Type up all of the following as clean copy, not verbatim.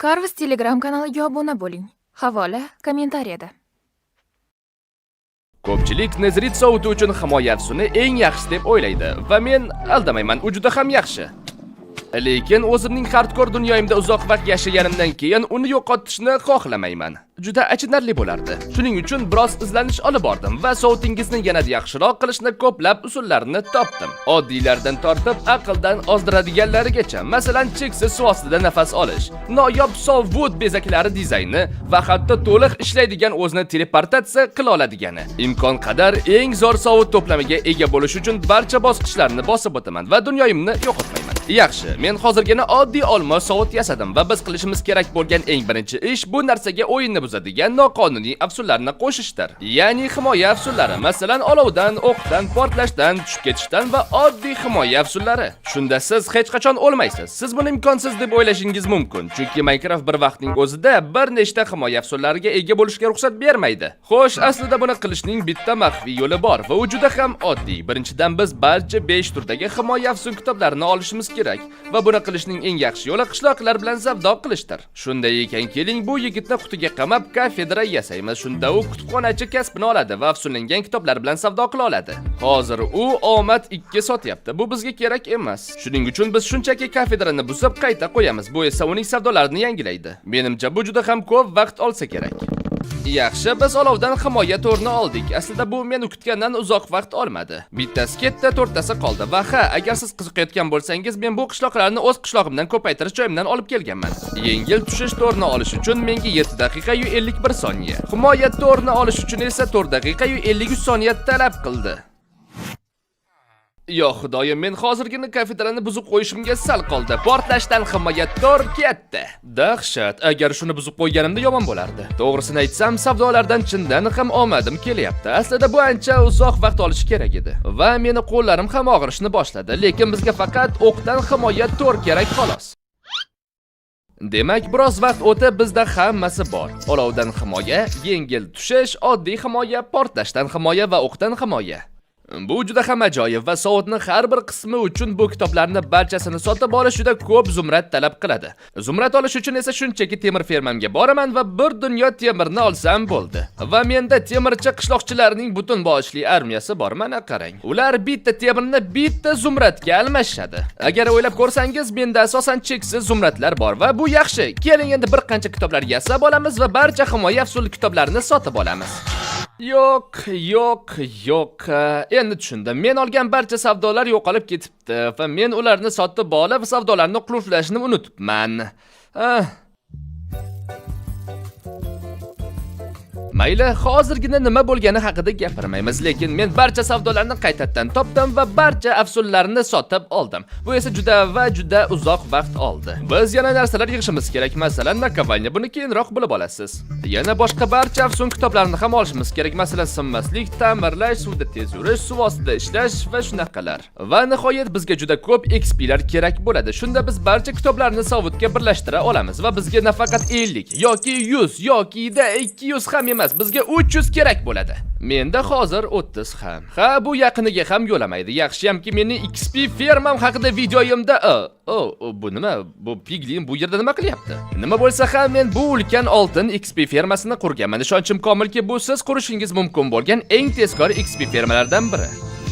Carvus Telegram kanaliga obuna bo'ling. Havola kommentariyada. Ko'pchilik nezrit sovuti uchun himoya afsuni eng yaxshi deb o'ylaydi va men aldamayman, u juda ham yaxshi. Lekin o'zimning hardkor dunyoyimda uzoq vaqt yashaganimdan keyin uni yo'qotishni xohlamayman. Juda achinarli bo'lardi. Shuning uchun biroz izlanish olib bordim va sovutingizni yanada yaxshiroq qilishni ko'plab usullarini topdim. Oddiylardan tortib aqldan ozdiradiganlarigacha, masalan, cheksiz suv ostida nafas olish, noyob sovut bezaklari dizayni va hatto to'liq ishlaydigan o'zini teleportatsiya qila oladigani. Imkon qadar eng zo'r sovut to'plamiga ega bo'lish uchun barcha bosqichlarni bosib o'taman va dunyoyimni yo'qotmayman. Yaxshi, men hozirgina oddiy olma sovut yasadim va biz qilishimiz kerak bo'lgan eng birinchi ish bu narsaga o'yinni buzadigan noqonuniy afsunlarni qo'shishdir. Ya'ni himoya afsunlari, masalan, olovdan, o'qdan, portlashdan, tushib ketishdan va oddiy himoya afsunlari. Shunda siz hech qachon o'lmaysiz. Siz buni imkonsiz deb o'ylashingiz mumkin, chunki Minecraft bir vaqtning o'zida bir nechta himoya afsunlariga ega bo'lishga ruxsat bermaydi. Xo'sh, aslida buni qilishning bitta maxfiy yo'li bor va u juda ham oddiy. Birinchidan biz barcha 5 turdagi himoya afsun kitoblarini olishimiz kerak va buni qilishning eng yaxshi yo'li qishloqlar bilan savdo qilishdir. Shunday ekan, keling bu yigitni qutiga qamab kafedra yasaymiz. Shunda u kutubxonachi kasbini oladi va afsunlangan kitoblar bilan savdo qila oladi. Hozir u omad 2 sotyapti. Bu bizga kerak emas. Shuning uchun biz shunchaki kafedrani buzib qayta qo'yamiz. Bu esa uning savdolarini yangilaydi. Menimcha bu juda ham ko'p vaqt olsa kerak. Yaxshi, biz olovdan himoya to'rini oldik. Aslida bu men kutgandan uzoq vaqt olmadi. Bittasi ketdi, to'rttasi qoldi. Va agar siz qiziqayotgan bo'lsangiz, men bu qishloqlarni o'z qishlog'imdan ko'paytirish joyimdan olib kelganman. Yengil tushish to'rini olish uchun menga 7 daqiqa yu 51 soniya. Himoya to'rini olish uchun esa 4 daqiqa yu 53 soniya talab qildi. Yo xudoyim, men hozirgina kafedrani buzib qo'yishimga sal qoldi. Portlashdan himoya to'r ketdi. Dahshat, agar shuni buzib qo'yganimda yomon bo'lardi. To'g'risini aytsam, savdolardan chindan ham omadim kelyapti. Aslida bu ancha uzoq vaqt olishi kerak edi va meni qo'llarim ham og'rishni boshladi, lekin bizga faqat o'qdan himoya to'r kerak xolos. Demak, biroz vaqt o'tib bizda hammasi bor. Olovdan himoya, yengil tushish, oddiy himoya, portlashdan himoya va o'qdan himoya. Bu juda ham ajoyib va sovutning har bir qismi uchun bu kitoblarni barchasini sotib olish juda ko'p zumrad talab qiladi. Zumrad olish uchun esa shunchaki temir fermamga boraman va bir dunyo temirni olsam bo'ldi. Va menda temirchi qishloqchilarning butun boshli armiyasi bor, mana qarang. Ular bitta temirni bitta zumradga almashadi. Agar o'ylab ko'rsangiz, menda asosan cheksiz zumradlar bor va bu yaxshi. Keling endi bir qancha kitoblar yasab olamiz va barcha himoya afzul kitoblarini sotib olamiz. Yo'q. Endi tushundim. Men olgan barcha savdolar yo'qolib ketibdi va men ularni sotib olib, savdolarni qulflashni unutibman. Mayli, hozirgina nima bo'lgani haqida gapirmaymiz, lekin men barcha savdolarni qaytadan topdim va barcha afsunlarni sotib oldim. Bu esa juda uzoq vaqt oldi. Biz yana narsalar yig'ishimiz kerak, masalan, nakovalniya, buni keyinroq bilib olasiz. Yana boshqa barcha afsun kitoblarini ham olishimiz kerak, masalan, sinmaslik, ta'mirlash, suvda tez yurish, suv ostida ishlash va shunaqalar. Va nihoyat bizga juda ko'p XP lar kerak bo'ladi. Shunda biz barcha kitoblarni sovutga birlashtira olamiz va bizga nafaqat 50 yoki 100 yoki 200 ham emas, bizga 300 kerak bo'ladi. Menda hozir 30 ham. Bu yaqiniga ham yo'lamaydi. Yaxshiyamki mening XP fermam haqida videoyimda bu nima? Bu piglin bu yerda nima qilyapti? Nima bo'lsa ham men bu ulkan oltin XP fermasini qurganman. Ishonchim komilki, bu siz qurishingiz mumkin bo'lgan eng tezkor XP fermalardan biri.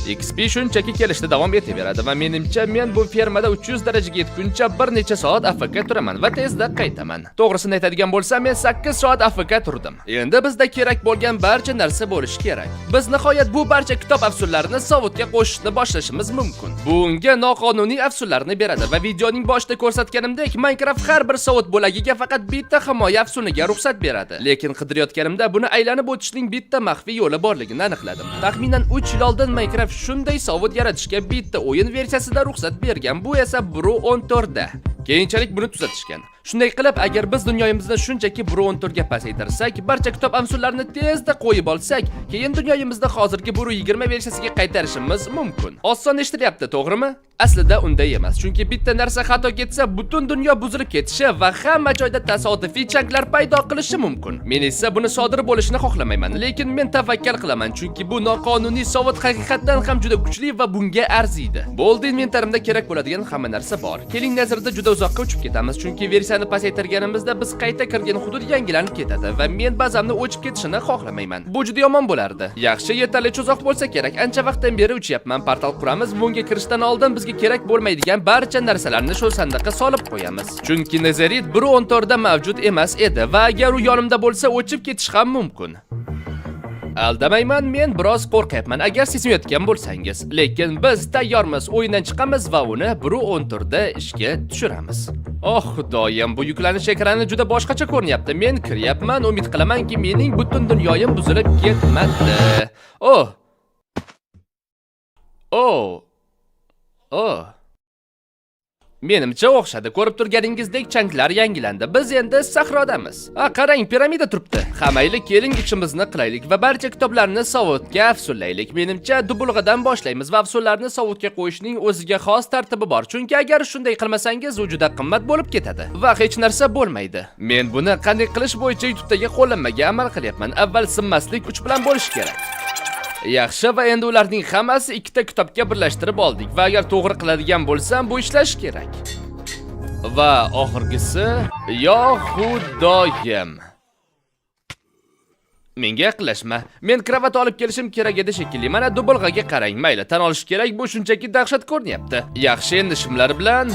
XP shunchaki kelishda davom etaveradi va menimcha men bu fermada 300 darajaga yetguncha bir necha soat AFK turaman va tezda qaytaman. To'g'risini aytadigan bo'lsam, men 8 soat AFK turdim. Endi bizda kerak bo'lgan barcha narsa bo'lishi kerak. Biz nihoyat bu barcha kitob afsunlarini sovutga qo'shishni boshlashimiz mumkin. Bu unga noqonuniy afsunlarni beradi va videoning boshida ko'rsatganimdek, Minecraft har bir sovut bo'lagiga faqat bitta himoya afsuniga ruxsat beradi. Lekin qidirayotganimda buni aylanib o'tishning bitta maxfiy yo'li borligini aniqladim. Taxminan 3 yil oldin Minecraft shunday sovut yaratishga bitta o'yin versiyasida ruxsat bergan. Bu esa Bro 14 da. Keyinchalik buni tuzatishgan. Shunday qilib, agar biz dunyoyimizni shunchaki Bro 14 ga pasaytirsak, barcha kitob afsunlarini tezda qo'yib olsak, keyin dunyoyimizda hozirgi Bro 20 versiyasiga qaytarishimiz mumkin. Oson eshitilyapti, to'g'rimi? Aslida unday emas, chunki bitta narsa xato ketsa, butun dunyo buzilib ketishi va hamma joyda tasodifiy changlar paydo qilishi mumkin. Men esa buni sodir bo'lishini xohlamayman, lekin men tavakkal qilaman, chunki bu noqonuniy sovut haqiqatan ham juda kuchli va bunga arziydi. Bo'ldi, inventarimda kerak bo'ladigan hamma narsa bor. Keling nazarda juda uzoqqa uchib ketamiz, chunki versiyani bazani pasaytirganimizda biz qayta kirgan hudud yangilanib ketadi va men bazamni o'chib ketishini xohlamayman. Bu juda yomon bo'lardi. Yaxshi, yetarlicha uzoq bo'lsa kerak. Ancha vaqtdan beri uchyapman. Portal quramiz. Bunga kirishdan oldin bizga kerak bo'lmaydigan barcha narsalarni shu sandiqqa solib qo'yamiz. Chunki Nezerit 1.14 da mavjud emas edi va agar u yonimda bo'lsa o'chib ketish ham mumkin. Aldamayman, men biroz qo'rqyapman agar sezmayotgan bo'lsangiz. Lekin biz tayyormiz, o'yindan chiqamiz va uni 1.14 da ishga tushiramiz. Oh xudoyim, bu yuklanish ekrani juda boshqacha ko'rinyapti. Men kiryapman, umid qilamanki mening butun dunyoyim buzilib ketmadi. Oh. Menimcha o'xshadi. Ko'rib turganingizdek changlar yangilandi. Biz endi sahrodamiz. Qarang, piramida turibdi. Hamayli keling ishimizni qilaylik va barcha kitoblarni sovutga afsullaylik. Menimcha dubulg'adan boshlaymiz va afsullarni sovutga qo'yishning o'ziga xos tartibi bor. Chunki agar shunday qilmasangiz, u juda qimmat bo'lib ketadi va hech narsa bo'lmaydi. Men buni qanday qilish bo'yicha YouTube'dagi qo'llanmaga amal qilyapman. Avval sinmaslik kuch bilan bo'lish kerak. Yaxshi, va endi ularning hammasi ikkita kitobga birlashtirib oldik va agar to'g'ri qiladigan bo'lsam, bu ishlash kerak. Va oxirgisi, yo xudoyim. Menga yaqinlashma. Men kravat olib kelishim kerak edi shekilli. Mana dubulg'aga qarang. Mayli, tan olish kerak, bu shunchaki dahshat ko'rinyapti. Yaxshi, endi shimlar bilan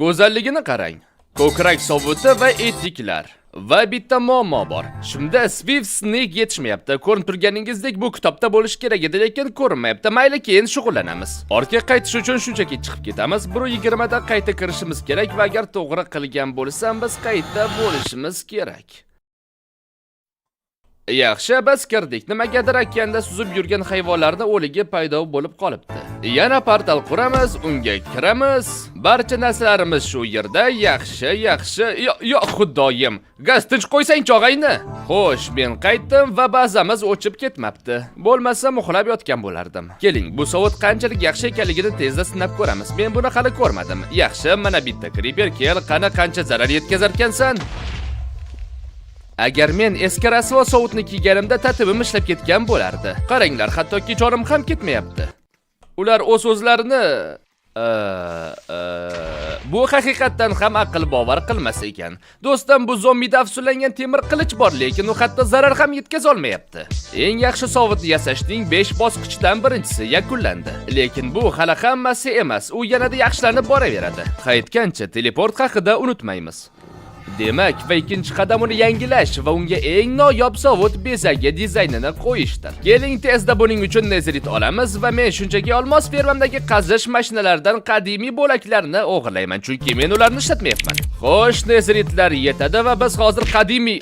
go'zalligini qarang. Ko'krak sovuti va etiklar. Va bitta muammo bor. Shunda Swift Snake yetishmayapti. Ko'rinib turganingizdek bu kitobda bo'lish kerak edi, lekin ko'rinmayapti. Mayli, keyin shug'ullanamiz. Ortga qaytish uchun shunchaki chiqib ketamiz. 1:20 da qayta kirishimiz kerak va agar to'g'ri qilgan bo'lsam, biz qayta bo'lishimiz kerak. Yaxshi, biz kirdik. Nimagadir okeanda suzib yurgan hayvonlarning o'ligi paydo bo'lib qolibdi. Yana portal quramiz, unga kiramiz. Barcha narsalarimiz shu yerda. Yaxshi. Yo xudoyim. Gaz tinch qo'ysang chog'ayni. Xo'sh, men qaytdim va bazamiz o'chib ketmabdi. Bo'lmasa uxlab yotgan bo'lardim. Keling, bu sovut qanchalik yaxshi ekanligini tezda sinab ko'ramiz. Men buni hali ko'rmadim. Yaxshi, mana bitta Creeper kel, qani qancha zarar yetkazarkansan? Agar men eski rasvo sovutni kiyganimda tartibim ishlab ketgan bo'lardi. Qaranglar, hattoki jonim ham ketmayapti. Ular o'z-o'zlarini bu haqiqatdan ham aql bovar qilmas ekan. Do'stim, bu zombida afsullangan temir qilich bor, lekin u hatto zarar ham yetkaza olmayapti. Eng yaxshi sovutni yasashning 5 bosqichidan birinchisi yakunlandi. Lekin bu hali hammasi emas. U yanada yaxshilanib boraveradi. Qaytgancha teleport haqida unutmaymiz. Demak, va ikkinchi qadam uni yangilash va unga eng noyob sovut bezagi dizaynini qo'yishdir. Keling, tezda buning uchun Nezerit olamiz va men shunchaki olmos fermamdagi qazish mashinalaridan qadimiy bo'laklarni o'g'irlayman, chunki men ularni ishlatmayapman. Xo'sh, Nezeritlar yetadi va biz hozir qadimiy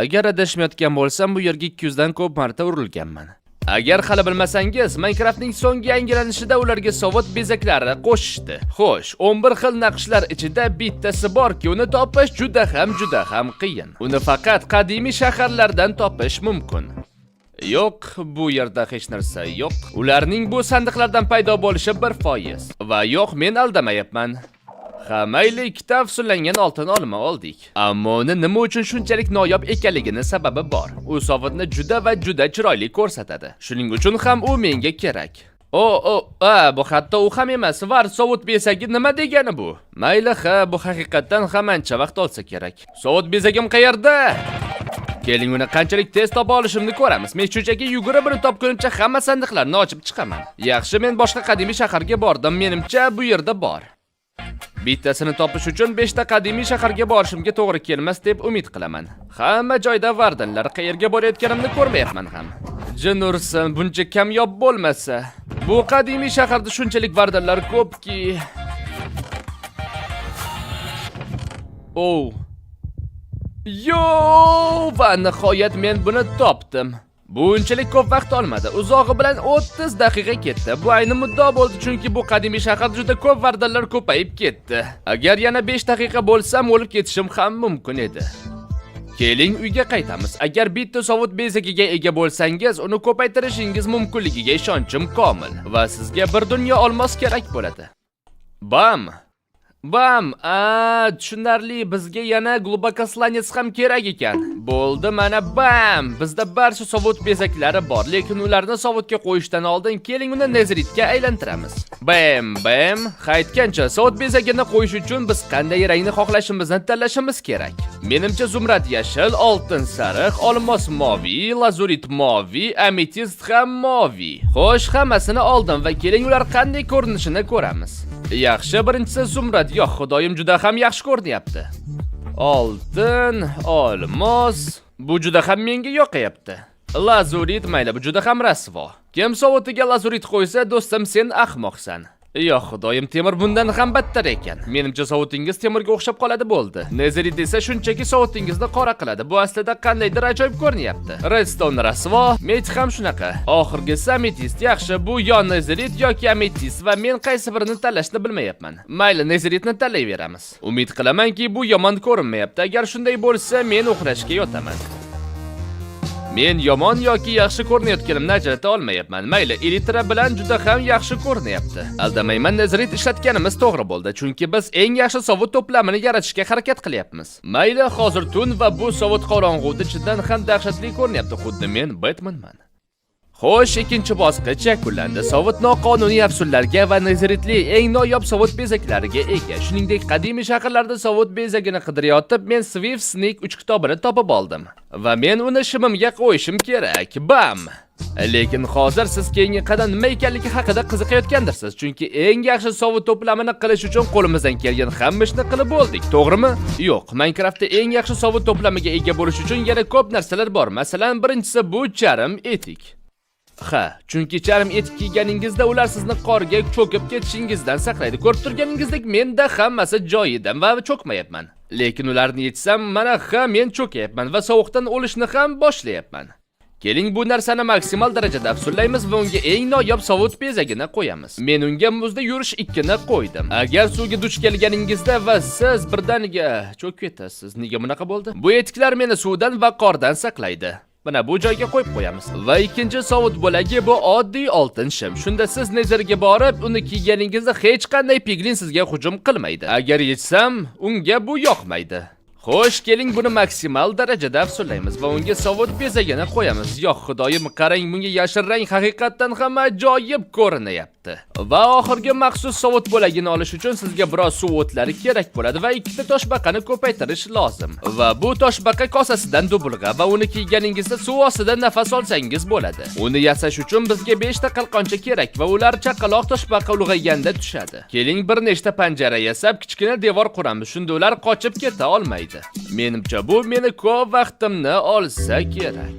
agar adashmayotgan bo'lsam, bu yerga 200 dan ko'p marta urilganman. Agar hali bilmasangiz, Minecraftning so'nggi yangilanishida ularga sovut bezaklari qo'shishdi. Xo'sh, 11 xil naqshlar ichida bittasi borki, uni topish juda ham qiyin. Uni faqat qadimiy shaharlardan topish mumkin. Yo'q, bu yerda hech narsa yo'q. Ularning bu sandiqlardan paydo bo'lishi 1%. Va yo'q, men aldamayapman. Mayli, ikkita afsullangan oltin olma oldik. Ammo uni nima uchun shunchalik noyob ekanligini sababi bor. U sovutni juda chiroyli ko'rsatadi. Shuning uchun ham u menga kerak. Bu hatto u ham emas. Var sovut bezagi nima degani bu? Mayli, bu haqiqatdan ham ancha vaqt olsa kerak. Sovut bezagim qayerda? Keling, uni qanchalik tez topa olishimni ko'ramiz. Men shunchaki yugurib uni topgunimcha hamma sandiqlarni ochib chiqaman. Yaxshi, men boshqa qadimiy shaharga bordim. Menimcha bu yerda bor. Bittasini topish uchun 5 ta qadimiy shaharga borishimga to'g'ri kelmas deb umid qilaman. Hamma joyda vardanlar, qayerga borayotganimni ko'rmayapman ham. Jin ursin, buncha kamyob bo'lmasa. Bu qadimiy shaharda shunchalik vardanlar ko'pki. Va nihoyat men buni topdim. Bu unchalik ko'p vaqt olmadi. Uzog'i bilan 30 daqiqa ketdi. Bu ayni muddo bo'ldi, chunki bu qadimiy shaharda juda ko'p vardanlar ko'payib ketdi. Agar yana 5 daqiqa bo'lsam, o'lib ketishim ham mumkin edi. Keling, uyga qaytamiz. Agar bitta sovut bezagiga ega bo'lsangiz, uni ko'paytirishingiz mumkinligiga ishonchim komil va sizga bir dunyo olmos kerak bo'ladi. Bam! Bam, tushunarli, bizga yana glubokoslanets ham kerak ekan. Bo'ldi, mana bam. Bizda barcha sovut bezaklari bor, lekin ularni sovutga qo'yishdan oldin keling uni neziritga aylantiramiz. Bam. Qaytgancha sovut bezagini qo'yish uchun biz qanday rangni xohlashimizni tanlashimiz kerak. Menimcha zumrad yashil, oltin sariq, olmos moviy, lazurit moviy, ametist ham moviy. Xo'sh, hammasini oldim va keling ular qanday ko'rinishini ko'ramiz. Yaxshi, birinchisi zumrad. Yo'q, xudoyim juda ham yaxshi ko'rinyapti. Oltin, olmos, bu juda ham menga yoqayapti. Lazurit mayli, bu juda ham rasvo. Kim sovutiga lazurit qo'ysa, do'stim, sen ahmoqsan. Yo'q, xudoyim, temir bundan ham battar ekan. Menimcha sovutingiz temirga o'xshab qoladi bo'ldi. Nezirit esa shunchaki sovutingizni qora qiladi. Bu aslida qandaydir ajoyib ko'rinyapti. Redstone rasvo, met ham shunaqa. Oxirgisi ametist. Yaxshi, bu yo nezirit yoki ametist va men qaysi birini tanlashni bilmayapman. Mayli, neziritni tanlayveramiz. Umid qilamanki, bu yomon ko'rinmayapti. Agar shunday bo'lsa, men uxlashga yotaman. Men yomon yoki yaxshi ko'rinayotganimni ajrata olmayapman. Mayli, elitra bilan juda ham yaxshi ko'rinyapti. Aldamayman, nezirit ishlatganimiz to'g'ri bo'ldi, chunki biz eng yaxshi sovut to'plamini yaratishga harakat qilyapmiz. Mayli, hozir tun va bu sovut qorong'uda chindan ham dahshatli ko'rinyapti, xuddi men Batmanman. Xo'sh, ikkinchi bosqich yakunlandi. Sovut noqonuniy afsullarga va neziritli eng noyob sovut bezaklariga ega. Shuningdek, qadimiy shaharlarda sovut bezagini qidirayotib, men Swift Snake 3 kitobini topib oldim va men uni shimimga qo'yishim kerak. Bam! Lekin hozir siz keyingi qadam nima ekanligi haqida qiziqayotgandirsiz, chunki eng yaxshi sovut to'plamini qilish uchun qo'limizdan kelgan hamma ishni qilib bo'ldik, to'g'rimi? Yo'q, Minecraftda eng yaxshi sovut to'plamiga ega bo'lish uchun yana ko'p narsalar bor. Masalan, birinchisi bu charm etik. Ha, chunki charm etik kiyganingizda ular sizni qorga cho'kib ketishingizdan saqlaydi. Ko'rib turganingizdek, menda hammasi joyida va cho'kmayapman. Lekin ularni yechsam, mana men cho'kayapman va sovuqdan o'lishni ham boshlayapman. Keling, bu narsani maksimal darajada afsullaymiz va unga eng noyob sovut bezagini qo'yamiz. Men unga muzda yurish 2 ni qo'ydim. Agar suvga duch kelganingizda va siz birdaniga cho'kib ketasiz, nega bunaqa bo'ldi? Bu etiklar meni suvdan va qordan saqlaydi. Mana bu joyga qo'yib qo'yamiz. Va ikkinchi sovut bo'lagi bu oddiy oltin shim. Shunda siz nezarga borib, uni kiyganingizda hech qanday piglin sizga hujum qilmaydi. Agar yechsam, unga bu yoqmaydi. Xo'sh, keling buni maksimal darajada afsullaymiz va unga sovut bezagini qo'yamiz. Yo'q, xudoyim, qarang, bunga yashil rang haqiqatan ham ajoyib ko'rinyapti. Va oxirgi maxsus sovut bo'lagini olish uchun sizga biroz suv o'tlari kerak bo'ladi va ikkita toshbaqani ko'paytirish lozim. Va bu toshbaqa kosasidan dubulg'a va uni kiyganingizda suv ostida nafas olsangiz bo'ladi. Uni yasash uchun bizga 5 ta qalqoncha kerak va ular chaqaloq toshbaqa ulg'ayganda tushadi. Keling, bir nechta panjara yasab, kichkina devor quramiz. Shunda ular qochib keta olmaydi. Menimcha bu meni ko'p vaqtimni olsa kerak.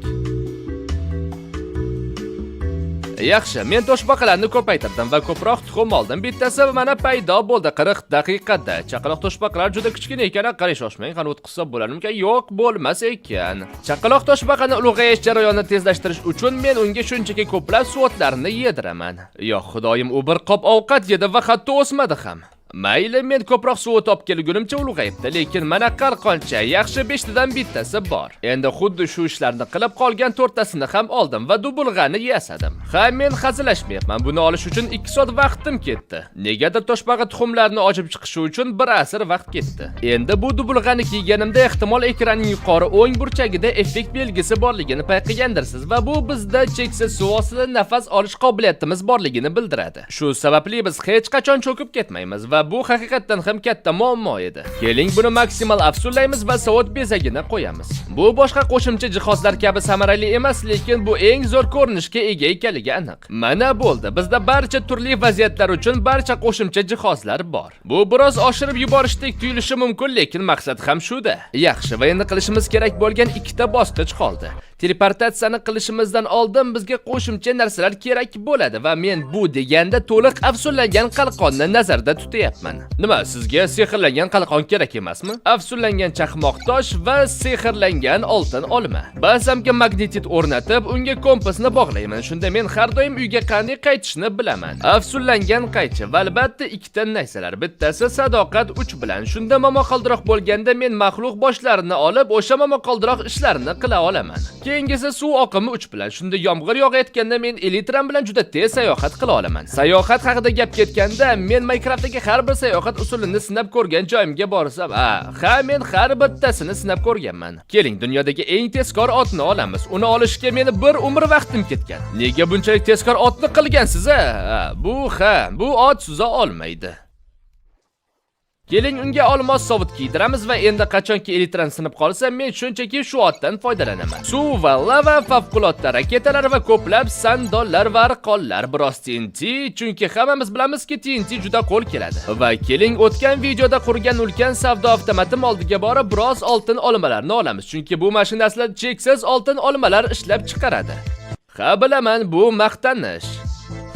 Yaxshi, men toshbaqalarni ko'paytirdim va ko'proq tuxum oldim. Bittasi mana paydo bo'ldi 40 daqiqada. Chaqaloq toshbaqalar juda kichkina ekan, qarish shoshmang, qani o'tqizsa bo'larmikan? Yo'q, bo'lmas ekan. Chaqaloq toshbaqani ulg'ayish jarayonini tezlashtirish uchun men unga shunchaki ko'plab suvatlarni yediraman. Yo'q, xudoyim, u bir qop ovqat yedi va hatto o'smadi ham. Mayli, men ko'proq suv topib kelgunimcha ulg'ayibdi, lekin mana qalqoncha yaxshi 5 tadan bittasi bor. Endi xuddi shu ishlarni qilib qolgan 4 tasini ham oldim va dubulg'ani yasadim. Ha, men hazillashmayapman. Buni olish uchun 2 soat vaqtim ketdi. Negadir toshbaqa tuxumlarini ochib chiqishi uchun 1 asr vaqt ketdi. Endi bu dubulg'ani kiyganimda ehtimol ekranning yuqori o'ng burchagida effekt belgisi borligini payqagandirsiz va bu bizda cheksiz suv ostida nafas olish qobiliyatimiz borligini bildiradi. Shu sababli biz hech qachon cho'kib ketmaymiz va bu haqiqatan ham katta muammo edi. Keling, buni maksimal afsullaymiz va sovut bezagini qo'yamiz. Bu boshqa qo'shimcha jihozlar kabi samarali emas, lekin bu eng zo'r ko'rinishga ega ekanligi aniq. Mana bo'ldi. Bizda barcha turli vaziyatlar uchun barcha qo'shimcha jihozlar bor. Bu biroz oshirib yuborishdek tuyulishi mumkin, lekin maqsad ham shuda. Yaxshi, va endi qilishimiz kerak bo'lgan 2 ta bosqich qoldi. Teleportatsiyani qilishimizdan oldin bizga qo'shimcha narsalar kerak bo'ladi va men bu deganda to'liq afsullangan qalqonni nazarda tutyapman. Nima, sizga sehrlangan qalqon kerak emasmi? Afsullangan chaqmoq tosh va sehrlangan oltin olma. Bazamga magnetit o'rnatib, unga kompasni bog'layman. Shunda men har doim uyga qanday qaytishni bilaman. Afsullangan qaychi va albatta 2 ta narsalar. Bittasi sadoqat 3 bilan. Shunda momaqaldiroq bo'lganda men maxluq boshlarini olib, o'sha momaqaldiroq ishlarini qila olaman. Keyingisi suv oqimi 3 bilan. Shunda yomg'ir yog'ayotganda men elitram bilan juda tez sayohat qila olaman. Sayohat haqida gap ketganda, men Minecraftdagi har bir sayohat usulini sinab ko'rgan joyimga borsam, ha, men har bittasini sinab ko'rganman. Keling, dunyodagi eng tezkor otni olamiz. Uni olishga meni bir umr vaqtim ketgan. Nega bunchalik tezkor otni qilgansiz, bu ot suza olmaydi. Keling, unga olmos sovut kiydiramiz va endi qachonki elektron sinib qolsa, men shunchaki shu otdan foydalanaman. Suv va lava, favqulodda raketalar va ko'plab sandollar va arqonlar, biroz TNT, chunki hammamiz bilamizki TNT juda qo'l keladi. Va keling, o'tgan videoda qurgan ulkan savdo avtomatim oldiga borib, biroz oltin olmalarni olamiz, chunki bu mashina aslida cheksiz oltin olmalar ishlab chiqaradi. Ha, bilaman, bu maqtanish.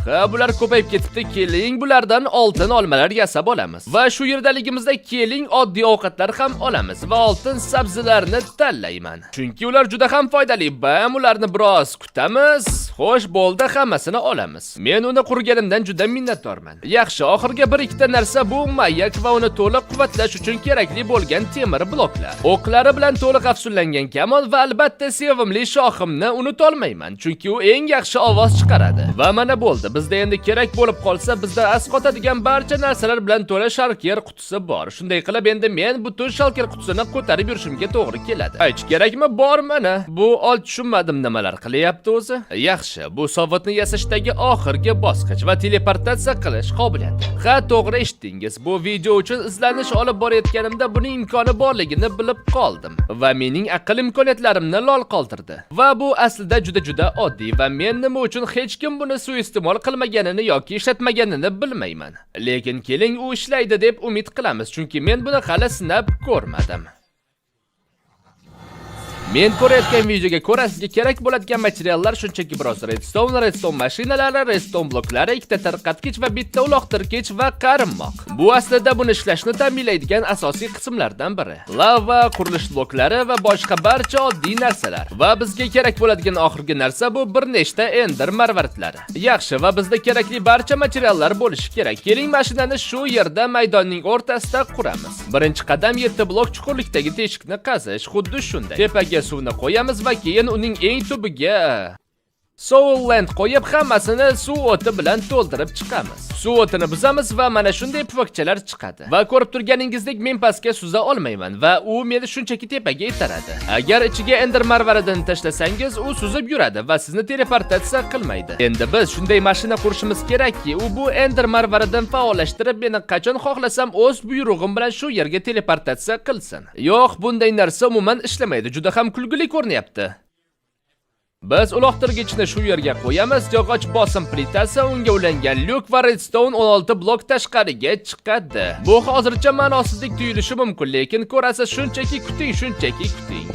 Ha, bular ko'payib ketibdi. Keling, bulardan oltin olmalar yasab olamiz. Va shu yerdaligimizda keling, oddiy ovqatlar ham olamiz va oltin sabzilarni tanlayman. Chunki ular juda ham foydali. Bam, ularni biroz kutamiz. Xo'sh, bo'ldi, hammasini olamiz. Men uni qurganimdan juda minnatdorman. Yaxshi, oxirgi bir ikkita narsa bu mayak va uni to'liq quvvatlash uchun kerakli bo'lgan temir bloklar. O'qlari bilan to'liq afsullangan kamon va albatta sevimli shoximni unutolmayman, chunki u eng yaxshi ovoz chiqaradi. Va mana bo'ldi. Bizda endi kerak bo'lib qolsa, bizda asqotadigan barcha narsalar bilan to'la shalker qutisi bor. Shunday qilib, endi men butun shalker qutisini ko'tarib yurishimga to'g'ri keladi. Hech kerakmi? Bor mana. Bu ol tushunmadim nimalar qilyapti o'zi. Yaxshi, bu sovutni yasashdagi oxirgi bosqich va teleportatsiya qilish qobiliyati. Ha, to'g'ri eshitdingiz. Bu video uchun izlanish olib borayotganimda buning imkoni borligini bilib qoldim va mening aql imkoniyatlarimni lol qoldirdi. Va bu aslida juda oddiy va men nima uchun hech kim buni suiiste'mol qilmaganini yoki ishlatmaganini bilmayman. Lekin keling, u ishlaydi deb umid qilamiz, chunki men buni hali sinab ko'rmadim. Men ko'rayotgan videoga ko'ra sizga kerak bo'ladigan materiallar shunchaki biroz redstone mashinalari, redstone bloklari, ikkita tarqatgich va bitta uloqtirgich va qarimmoq. Bu aslida buni ishlashni ta'minlaydigan asosiy qismlardan biri. Lava, qurilish bloklari va boshqa barcha oddiy narsalar. Va bizga kerak bo'ladigan oxirgi narsa bu bir nechta ender marvaritlari. Yaxshi, va bizda kerakli barcha materiallar bo'lishi kerak. Keling, mashinani shu yerda maydonning o'rtasida quramiz. Birinchi qadam 7 blok chuqurlikdagi teshikni qazish, xuddi shunday. Tepaga suvni qo'yamiz va keyin uning eng tubiga Soul Land qo'yib hammasini suv o'ti bilan to'ldirib chiqamiz. Suv o'tini buzamiz va mana shunday pufakchalar chiqadi. Va ko'rib turganingizdek men pastga suza olmayman va u meni shunchaki tepaga itaradi. Agar ichiga ender marvaridini tashlasangiz, u suzib yuradi va sizni teleportatsiya qilmaydi. Endi biz shunday mashina qurishimiz kerakki, u bu ender marvaridini faollashtirib, meni qachon xohlasam o'z buyrug'im bilan shu yerga teleportatsiya qilsin. Yo'q, bunday narsa umuman ishlamaydi. Juda ham kulgili ko'rinyapti. Biz uloqtirgichni shu yerga qo'yamiz, yog'och bosim plitasi, unga ulangan lyuk va redstone 16 blok tashqariga chiqadi. Bu hozircha ma'nosizlik tuyulishi mumkin, lekin ko'rasiz, shunchaki kuting.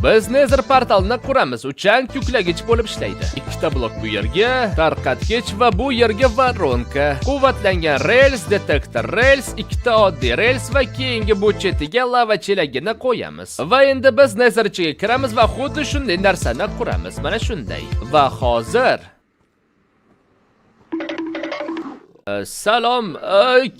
Biz nether portalni quramiz, u chang yuklagich bo'lib ishlaydi. Ikkita blok bu yerga, tarqatgich va bu yerga voronka, quvvatlangan rels, detektor rels, ikkita oddiy rels va keyingi bu chetiga lava chelagini qo'yamiz. Va endi biz nether ichiga kiramiz va xuddi shunday narsani quramiz. Mana shunday. Va hozir salom,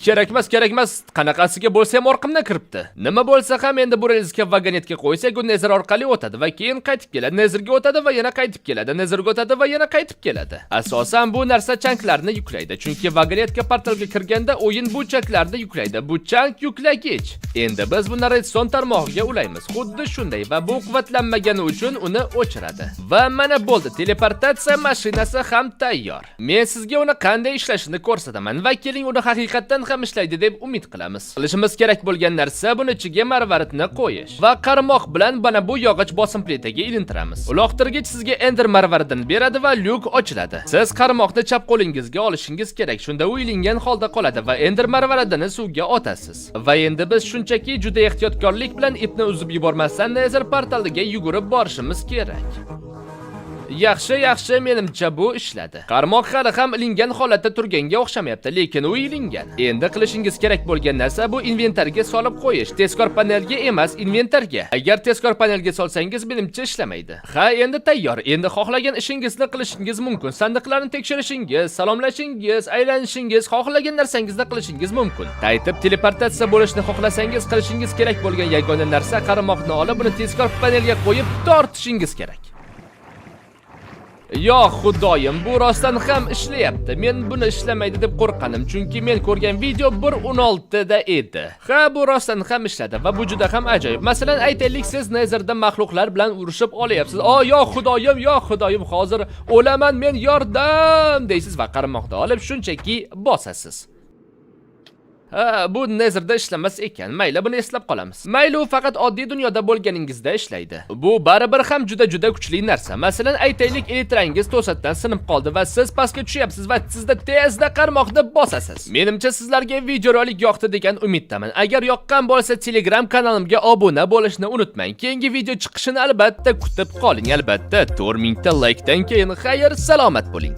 kerakmas, qanaqasiga bo'lsa ham orqamdan kiribdi. Nima bo'lsa ham endi bu relsga vagonetga qo'ysak, u nether orqali o'tadi va keyin qaytib keladi. Netherga o'tadi va yana qaytib keladi. Netherga o'tadi va yana qaytib keladi. Asosan bu narsa chanklarni yuklaydi, chunki vagonetka portalga kirganda o'yin bu chanklarni yuklaydi. Bu chank yuklagich. Endi biz buni redstone tarmog'iga ulaymiz. Xuddi shunday va bu quvvatlanmagani uchun uni o'chiradi. Va mana bo'ldi, teleportatsiya mashinasi ham tayyor. Men sizga uni qanday ishlashini ko'rsataman. Va keling, uni haqiqatan ham ishlaydi deb umid qilamiz. Qilishimiz kerak bo'lgan narsa buni ichiga marvaridni qo'yish va qarmoq bilan mana bu yog'och bosim plitaga ilintiramiz. Uloqtirgich sizga ender marvaridini beradi va lyuk ochiladi. Siz qarmoqni chap qo'lingizga olishingiz kerak. Shunda u ilingan holda qoladi va ender marvaridini suvga otasiz. Va endi biz shunchaki juda ehtiyotkorlik bilan ipni uzib yubormasdan nether portaliga yugurib borishimiz kerak. Yaxshi, menimcha bu ishladi. Qarmoq hali ham ilingan holatda turganga o'xshamayapti, lekin u ilingan. Endi qilishingiz kerak bo'lgan narsa bu inventarga solib qo'yish. Tezkor panelga emas, inventarga. Agar tezkor panelga solsangiz, menimcha ishlamaydi. Ha, endi tayyor. Endi xohlagan ishingizni qilishingiz mumkin. Sandiqlarni tekshirishingiz, salomlashingiz, aylanishingiz, xohlagan narsangizni qilishingiz mumkin. Qaytib teleportatsiya bo'lishni xohlasangiz, qilishingiz kerak bo'lgan yagona narsa qarmoqni olib, uni tezkor panelga qo'yib tortishingiz kerak. Yo xudoyim, bu rostdan ham ishlayapti. Men buni ishlamaydi deb qo'rqqanim, chunki men ko'rgan video 1.16 da edi. Ha, bu rostdan ham ishladi va bu juda ham ajoyib. Masalan, aytaylik, siz Nezerda maxluqlar bilan urushib olyapsiz. Yo xudoyim, hozir o'laman, men yordam deysiz va qarmoqda olib shunchaki bosasiz. Ha, bu Nezerda ishlamas ekan. Mayli, buni eslab qolamiz. Mayli, u faqat oddiy dunyoda bo'lganingizda ishlaydi. Bu baribir ham juda kuchli narsa. Masalan, aytaylik, elektrangiz to'satdan sinib qoldi va siz pastga tushyapsiz va sizda tezda qarmoqda bosasiz. Menimcha sizlarga videorolik yoqdi degan umiddaman. Agar yoqqan bo'lsa, Telegram kanalimga obuna bo'lishni unutmang. Keyingi video chiqishini albatta kutib qoling. Albatta, 4000 ta laykdan keyin xayr, salomat bo'ling.